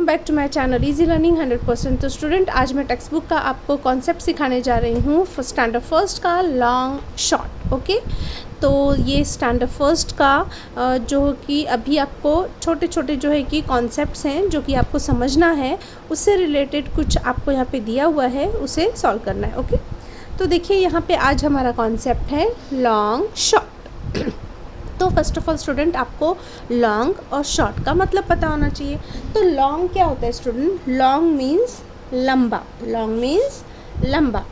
Back to my channel easy learning 100%। तो student, आज मैं टेक्स्ट बुक का आपको कॉन्सेप्ट सिखाने जा रही हूँ स्टैंडर्ड फर्स्ट का लॉन्ग शॉर्ट। ओके, तो ये स्टैंडर्ड फर्स्ट का जो कि अभी आपको छोटे छोटे जो है कि कॉन्सेप्ट्स हैं जो कि आपको समझना है, उससे रिलेटेड कुछ आपको यहाँ पे दिया हुआ है, उसे सॉल्व करना है। ओके, तो देखिए यहाँ पे आज हमारा कॉन्सेप्ट है लॉन्ग शॉर्ट। तो फर्स्ट ऑफ ऑल स्टूडेंट, आपको लॉन्ग और शॉर्ट का मतलब पता होना चाहिए। तो लॉन्ग क्या होता है स्टूडेंट? लॉन्ग मीन्स लंबा, लॉन्ग मीन्स लंबा,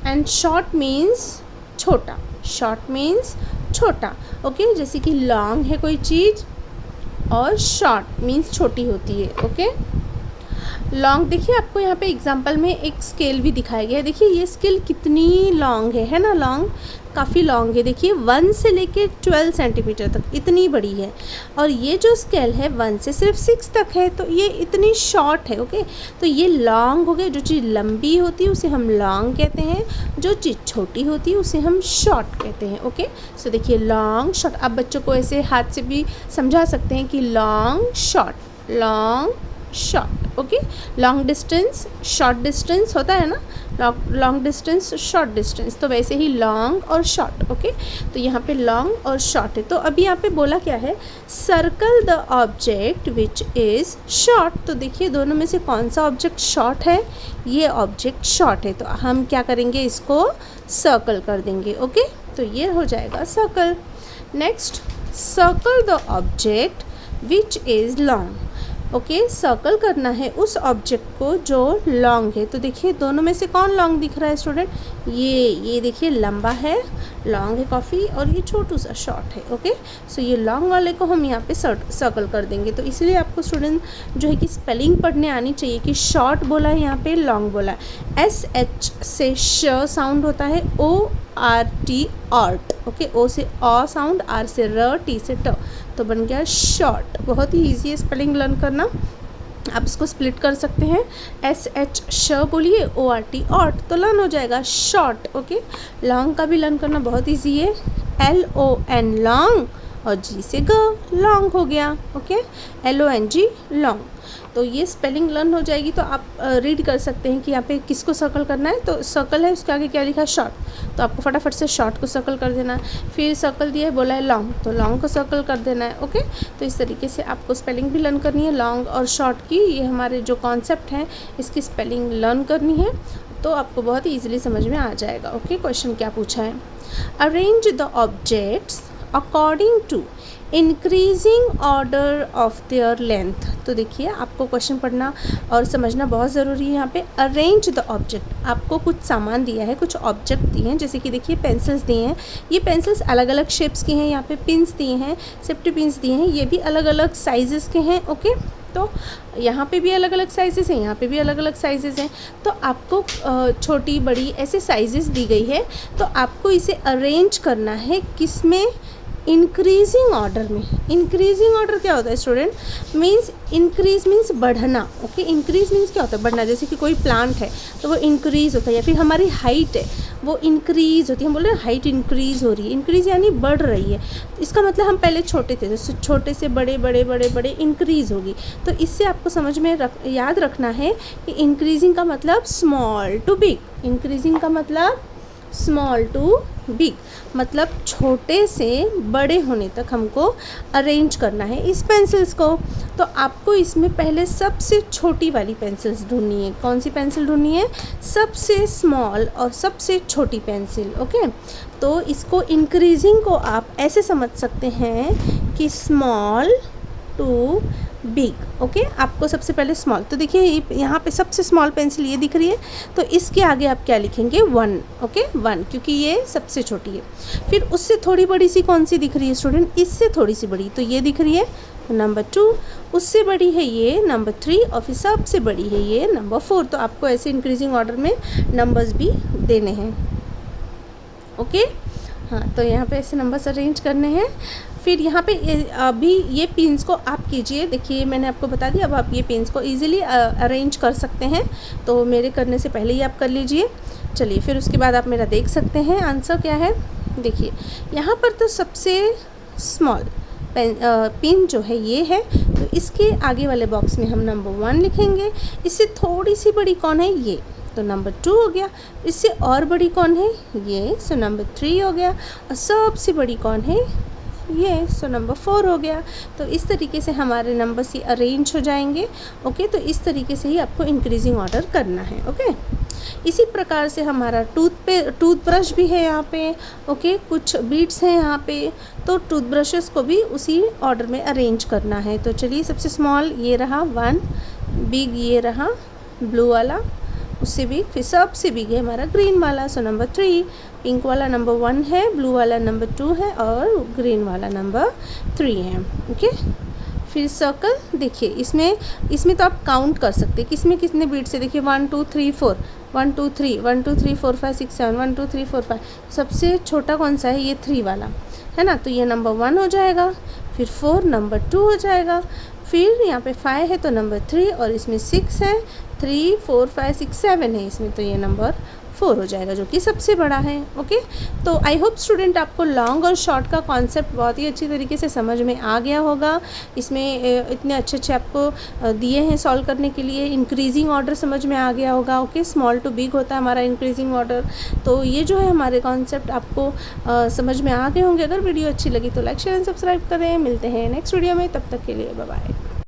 एंड शॉर्ट मीन्स छोटा, शॉर्ट मीन्स छोटा। ओके, जैसे कि लॉन्ग है कोई चीज़ और शॉर्ट मीन्स छोटी होती है। ओके, लॉन्ग देखिए आपको यहाँ पे एग्जांपल में एक स्केल भी दिखाया गया है। देखिए ये स्केल कितनी लॉन्ग है ना, लॉन्ग काफ़ी लॉन्ग है। देखिए 1 से लेके 12 सेंटीमीटर तक इतनी बड़ी है, और ये जो स्केल है 1 से सिर्फ 6 तक है, तो ये इतनी शॉर्ट है। ओके, तो ये लॉन्ग हो गए। जो चीज़ लंबी होती है उसे हम लॉन्ग कहते हैं, जो चीज़ छोटी होती है उसे हम शॉर्ट कहते हैं। ओके, सो देखिए लॉन्ग शॉर्ट, आप बच्चों को ऐसे हाथ से भी समझा सकते हैं कि long short, long short. Okay, long distance short distance होता है ना, लॉन्ग डिस्टेंस शॉर्ट डिस्टेंस, तो वैसे ही लॉन्ग और शॉर्ट। ओके, तो यहाँ पे लॉन्ग और शॉर्ट है। तो अभी यहाँ पे बोला क्या है? Circle the object which is short. तो देखिए दोनों में से कौन सा ऑब्जेक्ट शॉर्ट है? ये ऑब्जेक्ट शॉर्ट है, तो हम क्या करेंगे? इसको सर्कल कर देंगे। ओके, तो ये हो जाएगा circle. Next, circle the object which is long. Okay, circle करना है उस ऑब्जेक्ट को जो लॉन्ग है। तो देखिए दोनों में से कौन लॉन्ग दिख रहा है स्टूडेंट? ये देखिए लंबा है, लॉन्ग है काफ़ी, और ये छोटू सा शॉर्ट है। ओके, सो ये लॉन्ग वाले को हम यहाँ पे सर्कल कर देंगे। तो इसलिए आपको स्टूडेंट जो है कि स्पेलिंग पढ़ने आनी चाहिए कि शॉर्ट बोला है, यहाँ पे लॉन्ग बोला है। SH से श साउंड होता है, ORT आर्ट। ओके, O से अ साउंड, R से र, T से ट, तो बन गया शॉर्ट। बहुत ही ईजी है स्पेलिंग लर्न करना। आप इसको स्प्लिट कर सकते हैं, SH श बोलिए, ORT आर्ट, तो लर्न हो जाएगा शॉर्ट। ओके, लॉन्ग का भी लर्न करना बहुत ईजी है, LON लॉन्ग, और G से ग लॉन्ग हो गया। Okay, LONG long. तो ये स्पेलिंग लर्न हो जाएगी। तो आप रीड कर सकते हैं कि यहाँ पे किसको सर्कल करना है। तो सर्कल है, उसके आगे क्या लिखा है? शॉर्ट, तो आपको फटाफट से शॉर्ट को सर्कल कर देना है। फिर सर्कल दिया है, बोला है लॉन्ग, तो लॉन्ग को सर्कल कर देना है। ओके, तो इस तरीके से आपको स्पेलिंग भी लर्न करनी है लॉन्ग और शॉर्ट की। ये हमारे जो कॉन्सेप्ट हैं इसकी स्पेलिंग लर्न करनी है, तो आपको बहुत ही ईजिली समझ में आ जाएगा। ओके, क्वेश्चन क्या पूछा है? Arrange the objects according to increasing order of their length. तो देखिए आपको क्वेश्चन पढ़ना और समझना बहुत ज़रूरी है। यहाँ पे अरेंज द ऑब्जेक्ट, आपको कुछ सामान दिया है, कुछ ऑब्जेक्ट दिए हैं, जैसे कि देखिए पेंसिल्स दिए हैं। ये पेंसिल्स अलग अलग शेप्स की हैं। यहाँ पे पिन्स दिए हैं, सेफ्टी पिन्स दिए हैं, ये भी अलग अलग साइजेस के हैं। ओके, तो यहाँ पे भी अलग अलग साइजेस हैं, यहाँ पे भी अलग अलग साइजेस हैं। तो आपको छोटी बड़ी ऐसे साइजेस दी गई है, तो आपको इसे अरेंज करना है किस में? इंक्रीजिंग ऑर्डर में। इंक्रीजिंग ऑर्डर क्या होता है स्टूडेंट? मीन्स इंक्रीज मीन्स बढ़ना। ओके, इंक्रीज मीन्स क्या होता है? बढ़ना। जैसे कि कोई प्लांट है तो वो इंक्रीज होता है, या फिर हमारी हाइट है वो इंक्रीज होती है। हम बोल रहे हैं हाइट इंक्रीज हो रही है, इंक्रीज यानी बढ़ रही है। इसका मतलब हम पहले छोटे थे, तो छोटे से बड़े बड़े बड़े बड़े इंक्रीज होगी। तो इससे आपको समझ में याद रखना है कि इंक्रीजिंग का मतलब स्मॉल टू बिग। इंक्रीजिंग का मतलब स्मॉल टू बिग, मतलब छोटे से बड़े होने तक हमको अरेंज करना है इस पेंसिल्स को। तो आपको इसमें पहले सबसे छोटी वाली पेंसिल्स ढूंढनी है। कौन सी पेंसिल ढूंढनी है? सबसे स्मॉल और सबसे छोटी पेंसिल। ओके, तो इसको इंक्रीजिंग को आप ऐसे समझ सकते हैं कि स्मॉल टू बिग। ओके, आपको सबसे पहले स्मॉल, तो देखिए यहाँ पे सबसे स्मॉल पेंसिल ये दिख रही है, तो इसके आगे आप क्या लिखेंगे? 1। ओके, 1, क्योंकि ये सबसे छोटी है। फिर उससे थोड़ी बड़ी सी कौन सी दिख रही है स्टूडेंट? इससे थोड़ी सी बड़ी, तो ये दिख रही है नंबर 2। उससे बड़ी है ये नंबर 3, और फिर सबसे बड़ी है ये नंबर 4। तो आपको ऐसे इंक्रीजिंग ऑर्डर में नंबर्स भी देने हैं। ओके, हाँ, तो यहाँ पे ऐसे नंबर्स अरेंज करने हैं। फिर यहाँ पे अभी ये पिन्स को आप कीजिए। देखिए मैंने आपको बता दिया, अब आप ये पिन्स को इजीली अरेंज कर सकते हैं, तो मेरे करने से पहले ही आप कर लीजिए। चलिए, फिर उसके बाद आप मेरा देख सकते हैं आंसर क्या है। देखिए यहाँ पर तो सबसे स्मॉल पिन जो है ये है, तो इसके आगे वाले बॉक्स में हम नंबर 1 लिखेंगे। इससे थोड़ी सी बड़ी कौन है, ये, तो नंबर 2 हो गया। इससे और बड़ी कौन है, ये, सो नंबर 3 हो गया। और सबसे बड़ी कौन है, ये, सो नंबर 4 हो गया। तो इस तरीके से हमारे नंबर्स ये अरेंज हो जाएंगे। ओके, तो इस तरीके से ही आपको इंक्रीजिंग ऑर्डर करना है। ओके, इसी प्रकार से हमारा टूथब्रश भी है यहाँ पे। ओके, कुछ बीट्स हैं यहाँ पे, तो टूथब्रशेस को भी उसी ऑर्डर में अरेंज करना है। तो चलिए, सबसे स्मॉल ये रहा 1, बिग ये रहा ब्लू वाला, उससे बिग, फिर सबसे बिग है हमारा ग्रीन वाला, सो नंबर 3। पिंक वाला नंबर 1 है, ब्लू वाला नंबर 2 है और ग्रीन वाला नंबर 3 है। ओके, फिर सर्कल देखिए, इसमें तो आप काउंट कर सकते हैं किसमें कितने बीट्स है। देखिए 1 2 3 4, 1 2 3, 1 2 3 4 5 6 7, 1 2 3 4 5। सबसे छोटा कौन सा है, ये 3 वाला है ना, तो ये नंबर 1 हो जाएगा। फिर 4 नंबर 2 हो जाएगा। फिर यहाँ पे 5 है तो नंबर 3, और इसमें 6 है, 3 4 5 6 7 है इसमें, तो ये नंबर 4 हो जाएगा, जो कि सबसे बड़ा है। ओके, तो आई होप स्टूडेंट आपको लॉन्ग और शॉर्ट का कॉन्सेप्ट बहुत ही अच्छी तरीके से समझ में आ गया होगा। इसमें इतने अच्छे अच्छे आपको दिए हैं सॉल्व करने के लिए। इंक्रीजिंग ऑर्डर समझ में आ गया होगा। ओके, स्मॉल टू बिग होता है हमारा इंक्रीजिंग ऑर्डर। तो ये जो है हमारे कॉन्सेप्ट आपको समझ में आ गए होंगे। अगर वीडियो अच्छी लगी तो लाइक शेयर एंड सब्सक्राइब करें। मिलते हैं नेक्स्ट वीडियो में, तब तक के लिए बाय बाय।